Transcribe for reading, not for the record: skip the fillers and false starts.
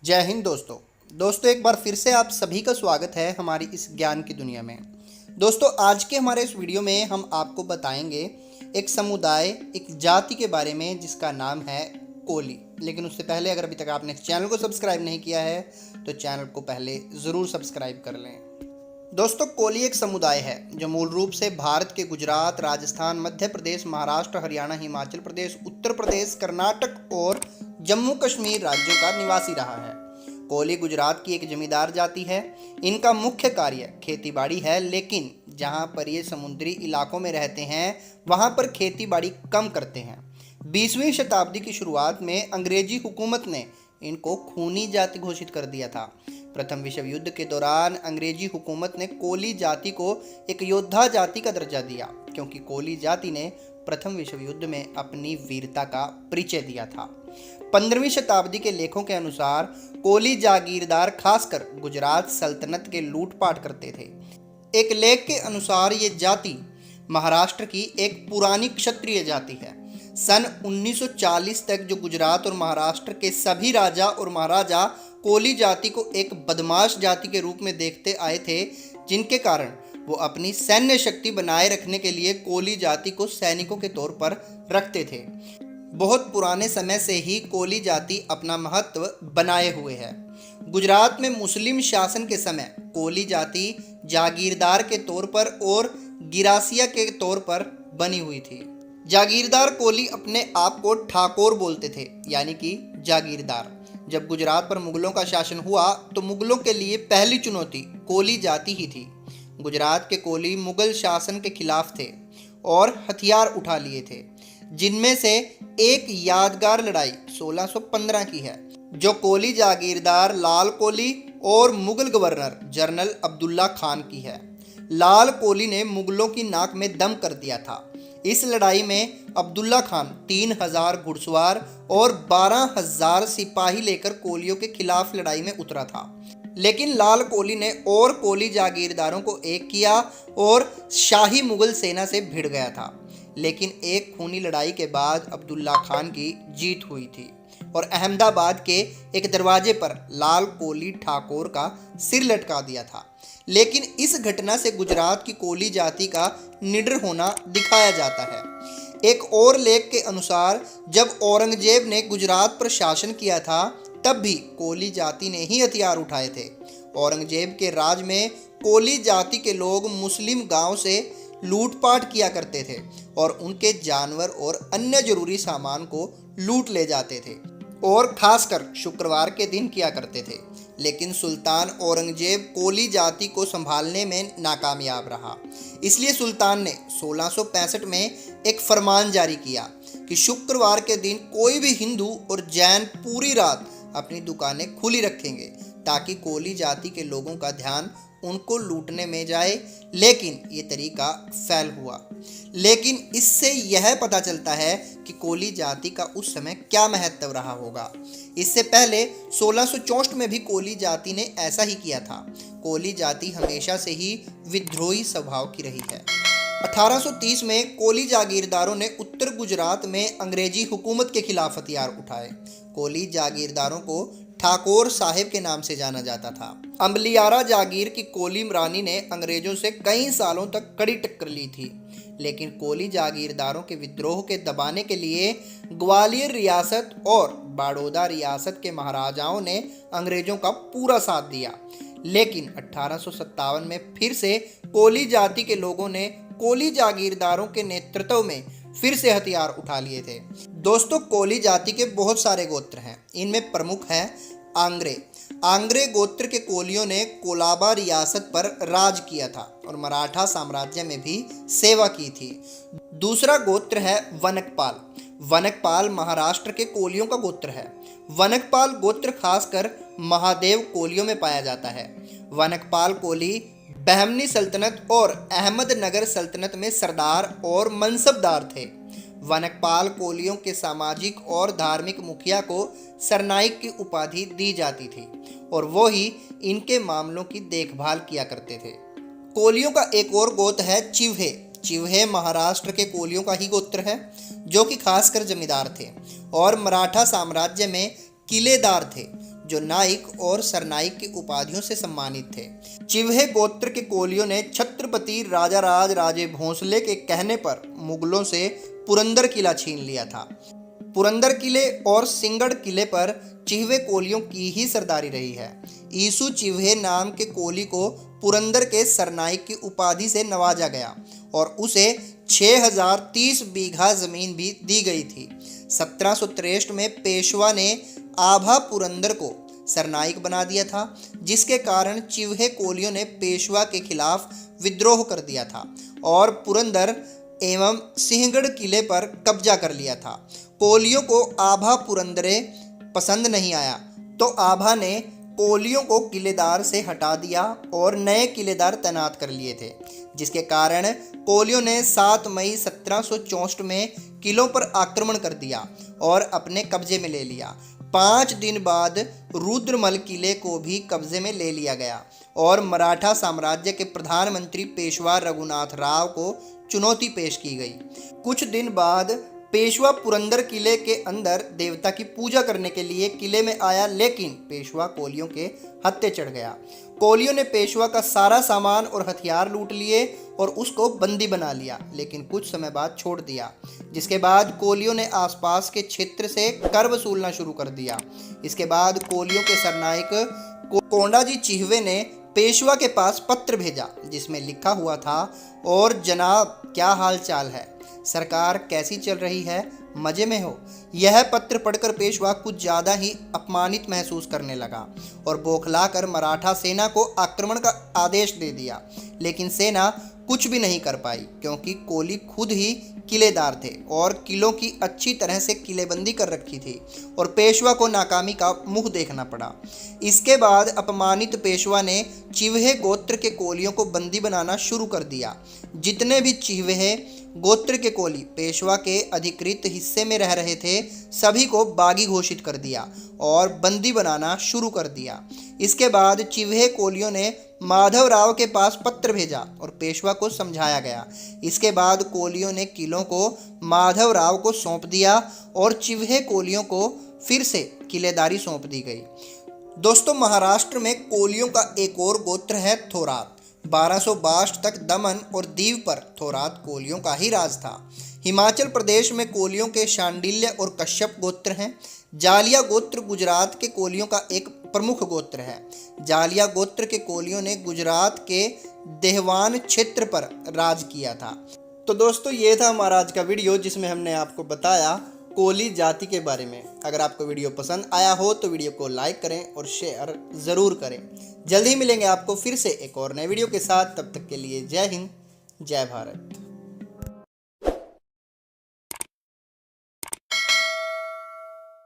जय हिंद दोस्तों एक बार फिर से आप सभी का स्वागत है हमारी इस ज्ञान की दुनिया में। दोस्तों आज के हमारे इस वीडियो में हम आपको बताएंगे एक समुदाय, एक जाति के बारे में जिसका नाम है कोली। लेकिन उससे पहले अगर अभी तक आपने इस चैनल को सब्सक्राइब नहीं किया है तो चैनल को पहले ज़रूर सब्सक्राइब कर लें। दोस्तों कोली एक समुदाय है जो मूल रूप से भारत के गुजरात, राजस्थान, मध्य प्रदेश, महाराष्ट्र, हरियाणा, हिमाचल प्रदेश, उत्तर प्रदेश, कर्नाटक और जम्मू कश्मीर राज्यों का निवासी रहा है। कोली गुजरात की एक जमींदार जाति है। इनका मुख्य कार्य खेतीबाड़ी है, लेकिन जहां पर ये समुद्री इलाकों में रहते हैं वहां पर खेतीबाड़ी कम करते हैं। 20वीं शताब्दी की शुरुआत में अंग्रेजी हुकूमत ने इनको खूनी जाति घोषित कर दिया था। प्रथम विश्व युद्ध के दौरान अंग्रेजी हुकूमत ने कोली जाति को एक योद्धा जाति का दर्जा दिया, क्योंकि कोली जाति ने प्रथम विश्व युद्ध में अपनी वीरता का परिचय दिया था। 15वीं शताब्दी के लेखों के अनुसार कोली जागीरदार खासकर गुजरात सल्तनत के लूटपाट करते थे। एक लेख के अनुसार ये जाति महाराष्ट्र की एक पुरानी क्षत्रिय जाति है। सन 1940 तक जो गुजरात और महाराष्ट्र के सभी राजा और महाराजा कोली जाति को एक बदमाश जाति के रूप में देखते आए थे, जिनके कारण वो अपनी सैन्य शक्ति बनाए रखने के लिए कोली जाति को सैनिकों के तौर पर रखते थे। बहुत पुराने समय से ही कोली जाति अपना महत्व बनाए हुए है। गुजरात में मुस्लिम शासन के समय कोली जाति जागीरदार के तौर पर और गिरासिया के तौर पर बनी हुई थी। जागीरदार कोली अपने आप को ठाकोर बोलते थे, यानी कि जागीरदार। जब गुजरात पर मुगलों का शासन हुआ तो मुगलों के लिए पहली चुनौती कोली जाति ही थी। गुजरात के कोली मुगल शासन के खिलाफ थे और हथियार उठा लिए थे, जिनमें से एक यादगार लड़ाई 1615 की है, जो कोली जागीरदार लाल कोली और मुगल गवर्नर जनरल अब्दुल्ला खान की है। लाल कोली ने मुगलों की नाक में दम कर दिया था। इस लड़ाई में अब्दुल्ला खान 3000 घुड़सवार और 12,000 सिपाही लेकर कोलियों के खिलाफ लड़ाई में उतरा था, लेकिन लाल कोली ने और कोली जागीरदारों को एक किया और शाही मुगल सेना से भिड़ गया था। लेकिन एक खूनी लड़ाई के बाद अब्दुल्ला खान की जीत हुई थी और अहमदाबाद के एक दरवाजे पर लाल कोली ठाकोर का सिर लटका दिया था। लेकिन इस घटना से गुजरात की कोली जाति का निडर होना दिखाया जाता है। एक और लेख के अनुसार जब औरंगजेब ने गुजरात पर शासन किया था, तब भी कोली जाति ने ही हथियार उठाए थे। औरंगजेब के राज में कोली जाति के लोग मुस्लिम गांव से लूटपाट किया करते थे और उनके जानवर और अन्य जरूरी सामान को लूट ले जाते थे, और खासकर शुक्रवार के दिन किया करते थे। लेकिन सुल्तान औरंगजेब कोली जाति को संभालने में नाकामयाब रहा। इसलिए सुल्तान ने 1665 में एक फरमान जारी किया कि शुक्रवार के दिन कोई भी हिंदू और जैन पूरी रात अपनी दुकानें खुली रखेंगे, ताकि कोली जाति के लोगों का ध्यान उनको लूटने में जाए। लेकिन ये तरीका फैल हुआ। लेकिन इससे यह पता चलता है कि कोली जाति का उस समय क्या महत्व रहा होगा। इससे पहले 1664 में भी कोली जाति ने ऐसा ही किया था। कोली जाति हमेशा से ही विद्रोही स्वभाव की रही है। 1830 में कोली जागीरदारों ने उत्तर गुजरात में अंग्रेजी हुकूमत के खिलाफ हथियार उठाए। कोली जागीरदारों को ठाकोर साहिब के नाम से जाना जाता था। अम्बलियारा जागीर की कोली रानी ने अंग्रेजों से कई सालों तक कड़ी टक्कर ली थी, लेकिन कोली जागीरदारों के विद्रोह के दबाने के लिए ग्वालियर रियासत और बड़ौदा रियासत के महाराजाओं ने अंग्रेजों का पूरा साथ दिया। लेकिन 1857 में फिर से कोली जाति के लोगों ने कोली जागीरदारों के नेतृत्व में फिर से हथियार उठा लिए थे। दोस्तों कोली जाति के बहुत सारे गोत्र हैं। इनमें प्रमुख है आंग्रे। आंग्रे गोत्र के कोलियों ने कोलाबा रियासत पर राज किया था और मराठा साम्राज्य में भी सेवा की थी। दूसरा गोत्र है वनकपाल। वनकपाल महाराष्ट्र के कोलियों का गोत्र है। वनकपाल गोत्र खासकर महादेव कोलियों में पाया जाता है। वनकपाल कोली बहमनी सल्तनत और अहमदनगर सल्तनत में सरदार और मनसबदार थे। वनकपाल कोलियों के सामाजिक और धार्मिक मुखिया को सरनाइक की उपाधि दी जाती थी और वो ही इनके मामलों की देखभाल किया करते थे। कोलियों का एक और गोत्र है चिवहे। चिवहे महाराष्ट्र के कोलियों का ही गोत्र है, जो कि खासकर जमींदार थे और मराठा साम्राज्य में किलेदार थे। जो नाइक और सरनाइक की उपाधियों से सम्मानित थे। चिवहे गोत्र के कोलियों ने छत्रपति राजाराज राजे भोंसले के कहने पर मुगलों से पुरंदर किला छीन लिया था। पुरंदर किले और सिंगड़ किले पर चिवहे कोलियों की ही सरदारी रही है। ईसु चिवहे नाम के कोली को पुरंदर के सरनाइक की उपाधि से नवाजा गया और उसे 6030 बीघा जमीन भी दी गई थी। 1763 में पेशवा ने आभा पुरंदर को सरनाइक बना दिया था, जिसके कारण चिवहे कोलियों ने पेशवा के खिलाफ विद्रोह कर दिया था और पुरंदर एवं सिंहगढ़ किले पर कब्जा कर लिया था। कोलियों को आभा पुरंदरे पसंद नहीं आया तो आभा ने कोलियों को किलेदार से हटा दिया और नए किलेदार तैनात कर लिए थे, जिसके कारण कोलियों ने 7 मई 1764 में किलों पर आक्रमण कर दिया और अपने कब्जे में ले लिया। 5 दिन बाद रुद्रमल किले को भी कब्जे में ले लिया गया और मराठा साम्राज्य के प्रधानमंत्री पेशवा रघुनाथ राव को चुनौती पेश की गई। कुछ दिन बाद पेशवा पुरंदर किले के अंदर देवता की पूजा करने के लिए किले में आया, लेकिन पेशवा कोलियों के हत्थे चढ़ गया। कोलियों ने पेशवा का सारा सामान और हथियार लूट लिए और उसको बंदी बना लिया, लेकिन कुछ समय बाद छोड़ दिया। जिसके बाद कोलियों ने आसपास के क्षेत्र से कर वसूलना शुरू कर दिया। इसके बाद कोलियों के सरनाइक कोंडाजी चिहवे ने पेशवा के पास पत्र भेजा, जिसमें लिखा हुआ था, और जनाब क्या हाल चाल है, सरकार कैसी चल रही है, मज़े में हो। यह पत्र पढ़कर पेशवा कुछ ज़्यादा ही अपमानित महसूस करने लगा और बौखलाकर मराठा सेना को आक्रमण का आदेश दे दिया, लेकिन सेना कुछ भी नहीं कर पाई क्योंकि कोली खुद ही किलेदार थे और किलों की अच्छी तरह से किलेबंदी कर रखी थी और पेशवा को नाकामी का मुंह देखना पड़ा। इसके बाद अपमानित पेशवा ने चिवहे गोत्र के कोलियों को बंदी बनाना शुरू कर दिया। जितने भी चिवहे गोत्र के कोली पेशवा के अधिकृत हिस्से में रह रहे थे, सभी को बागी घोषित कर दिया और बंदी बनाना शुरू कर दिया। इसके बाद चिवहे कोलियों ने माधव राव के पास पत्र भेजा और पेशवा को समझाया गया। इसके बाद कोलियों ने किलों को माधव राव को सौंप दिया और चिवहे कोलियों को फिर से किलेदारी सौंप दी गई। दोस्तों, महाराष्ट्र में कोलियों का एक और गोत्र है थोरात। 1262 तक दमन और दीव पर थोरात कोलियों का ही राज था। हिमाचल प्रदेश में कोलियों के शांडिल्य और कश्यप गोत्र हैं। जालिया गोत्र गुजरात के कोलियों का एक प्रमुख गोत्र है। जालिया गोत्र के कोलियों ने गुजरात के देहवान क्षेत्र पर राज किया था। तो दोस्तों, ये था हमारा आज का वीडियो, जिसमें हमने आपको बताया कोली जाति के बारे में। अगर आपको वीडियो पसंद आया हो तो वीडियो को लाइक करें और शेयर ज़रूर करें। जल्द ही मिलेंगे आपको फिर से एक और नए वीडियो के साथ। तब तक के लिए जय हिंद, जय भारत।